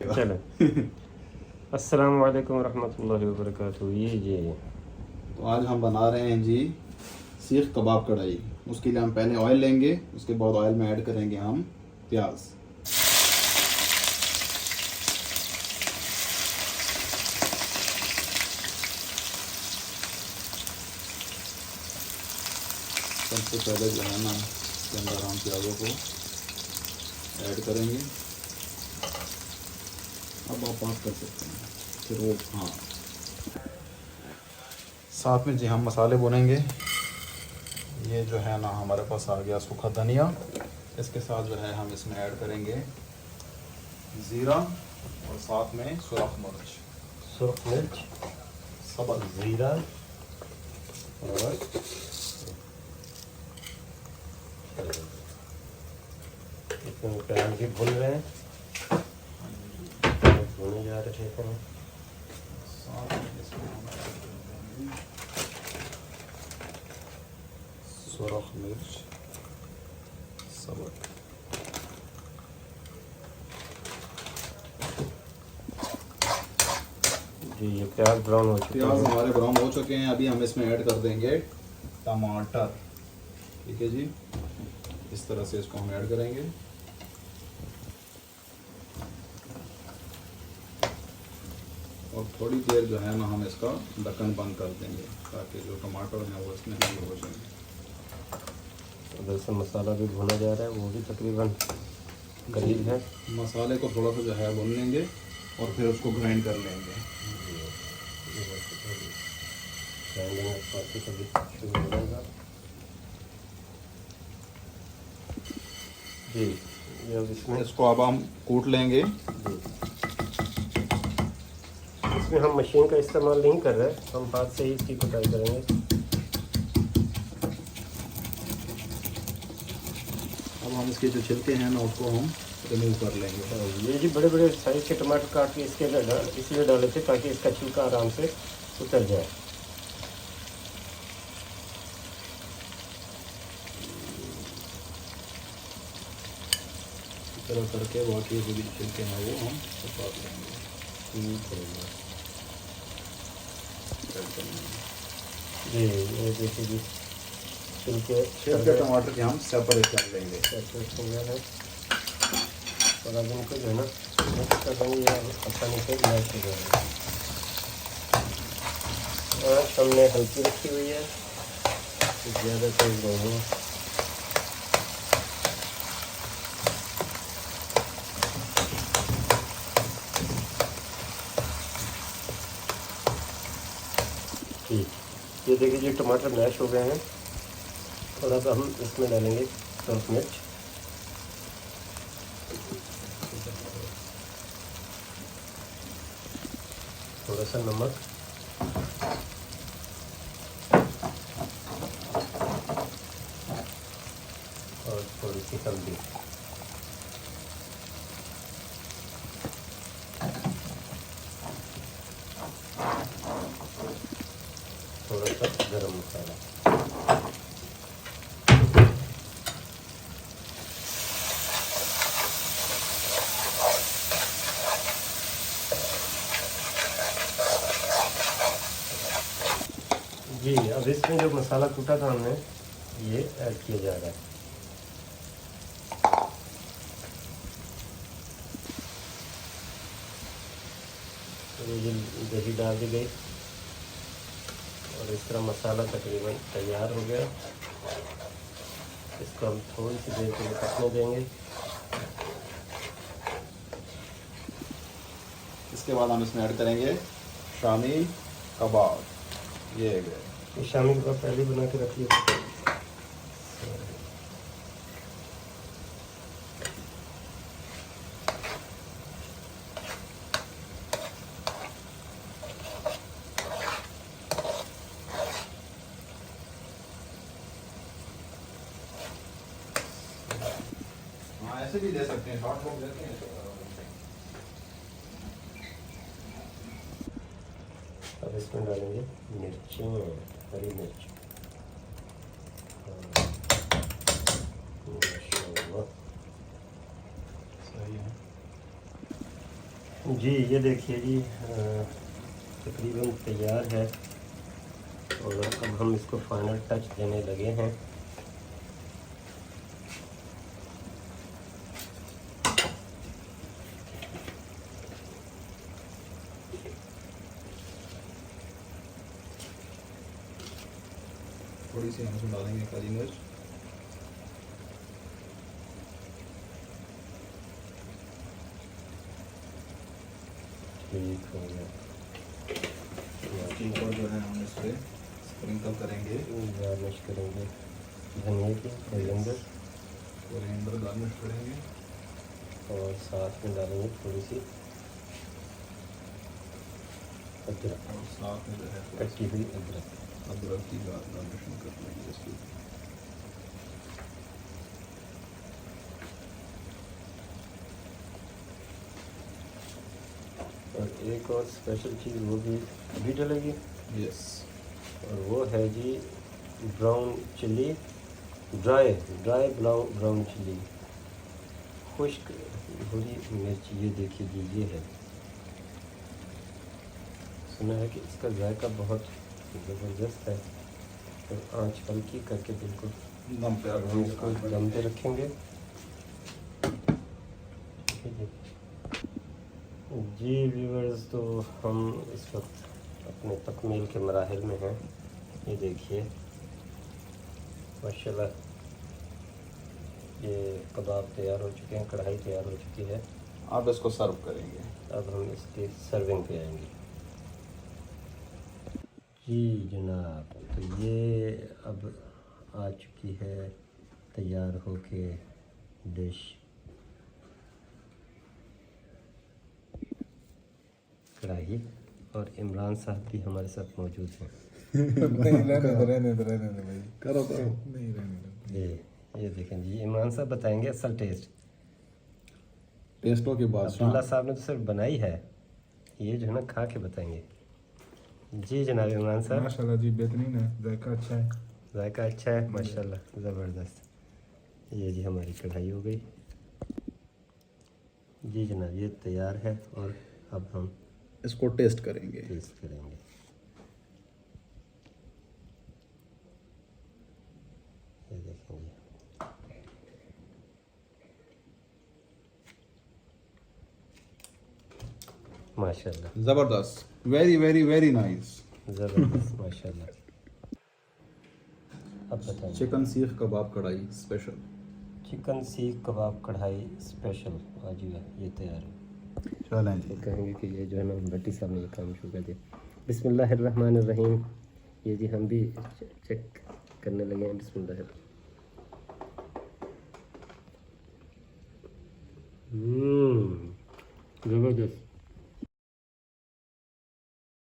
चलो। अस्सलाम वालेकुम रहमतुल्लाहि व बरकातहू। ये तो आज हम बना रहे हैं जी सीख कबाब कढ़ाई। उसके लिए हम पहले ऑयल लेंगे, उसके बाद ऑयल में ऐड करेंगे हम प्याज। सबसे पहले जो है ना इसके अंदर हम प्याज़ों को ऐड करेंगे। अब आप बात कर सकते हैं फिर वो। हाँ, साथ में जी हम मसाले भुनेंगे। ये जो है ना हमारे पास आ गया सूखा धनिया। इसके साथ जो है हम इसमें ऐड करेंगे ज़ीरा और साथ में सुरख मिर्च, सब्ज़ ज़ीरा और इसमें प्याज भी भून रहे हैं, भुने जा रहे हैं। साथ में इसमें हम ऐड करेंगे सुरख मिर्च, सब्ज़। जी ये प्याज ब्राउन हो चुके हैं। प्याज हमारे ब्राउन हो चुके हैं। अभी हम इसमें ऐड कर देंगे टमाटर। ठीक है जी, इस तरह से इसको हम ऐड करेंगे। और थोड़ी देर जो है ना हम इसका ढक्कन बंद कर देंगे ताकि जो टमाटर हैं वो इसमें नहीं हो जाए। उधर से मसाला भी भुना जा रहा है, वो भी तकरीबन करीब है। मसाले को थोड़ा सा जो है भून लेंगे और फिर उसको ग्राइंड कर लेंगे। जी ये अब इसको अब हम कूट लेंगे। इसमें हम मशीन का इस्तेमाल नहीं कर रहे, हम हाथ से ही इसकी कुटाई करेंगे। अब हम इसके जो छिलके हैं ना उसको हम रिमूव कर लेंगे। ये जी बड़े बड़े साइज के टमाटर काट के इसके अंदर इसलिए डाले थे ताकि इसका छिलका आराम से उतर जाए। इस तरह करके बाकी जो भी छिलके हैं वो हम काट लेंगे। जी ये देखिए जी छिलके टमाटर के हम सेपरेट कर लेंगे। सेपरेट हो गया है और अब इनको जो है ना मिक्स कर देंगे या आसानी से मैश हो जाएगा। और हमने हल्की रखी हुई है, ज़्यादा तेज नहीं है। ये देखिए जी टमाटर मैश हो गए हैं और अब हम इसमें डालेंगे सुरख मिर्च, थोड़ा सा नमक और थोड़ी सी हल्दी। थोड़ा सा गरम मसाला। जी अब इसमें जो मसाला कूटा था हमने ये ऐड किया जा रहा है। तो ये दही डाल दी गई और इस तरह मसाला तकरीबन तैयार हो गया। इसको हम थोड़ी सी देर के लिए पकने देंगे। इसके बाद हम इसमें ऐड करेंगे शामी कबाब। ये गए ये शामी कबाब पहले बना के रख लिया था। हाँ, ऐसे भी दे सकते हैं, शॉर्ट बॉक्स देते हैं। अब इसमें डालेंगे मिर्चें, हरी मिर्च। माशाल्लाह सही है। जी ये देखिए जी, तकरीबन तैयार है और अब हम इसको फाइनल टच देने लगे हैं। थोड़ी सी हम इसमें डालेंगे काली मिर्च। ठीक हो गया। और जो है हम इस पर स्प्रिंकल करेंगे, गार्निश करेंगे धनिया की, कोरिएंडर गार्निश करेंगे और साथ में डालेंगे थोड़ी सी अदरक, और साथ में जो है कटी हुई अदरक। अदरक की गार्निशिंग कर लेंगे इसकी। और एक और स्पेशल चीज़ वो भी अभी डलेगी, यस। और वो है जी brown chilli, dry brown chilli, खुश्क भुनी मिर्च। ये देखिए जी, ये है। सुना है कि इसका जायका बहुत ज़बरदस्त है। तो आँच हल्की करके बिल्कुल दम पे हम इसको दम पे रखेंगे। जी व्यूअर्स, तो हम इस वक्त अपने तकमील के मराहिल में हैं। ये देखिए माशाल्लाह, ये कबाब तैयार हो चुके हैं, कढ़ाई तैयार हो चुकी है। आप इसको सर्व करेंगे। अब हम इसकी सर्विंग पे आएंगे। जी जनाब, तो ये अब आ चुकी है तैयार होके डिश। कढ़ाई, और इमरान साहब भी हमारे साथ मौजूद हैं। नहीं, रहने दो भाई। करो नहीं, रहने दो। ये देखें जी, इमरान साहब बताएंगे असल टेस्ट। टेस्टों के बाद अब्दुल्ला साहब ने तो सिर्फ बनाई है, ये जो है ना खा के बताएंगे। जी जनाब इमरान साहब। माशाल्लाह जी, बेहतरीन है, जायका अच्छा है। जायका अच्छा है माशाल्लाह, ज़बरदस्त। ये जी हमारी कढ़ाई हो गई। जी जनाब, ये तैयार है और अब हम इसको टेस्ट करेंगे। टेस्ट करेंगे। ये देखेंगे माशाल्लाह, जबरदस्त, वेरी वेरी वेरी नाइस। ज़बरदस्त माशाल्लाह। अब बताइए। चिकन सीख कबाब कढ़ाई स्पेशल। चिकन सीख कबाब कढ़ाई स्पेशल आज ये तैयार है। चलें तो कहेंगे कि ये जो है ना भट्टी साहब ने ये काम शुरू कर दिया। बिस्मिल्लाहिर्रहमानिर्रहीम। ये जी हम भी चेक करने लगे हैं। बिस्मिल्लाह। ज़बरदस्त।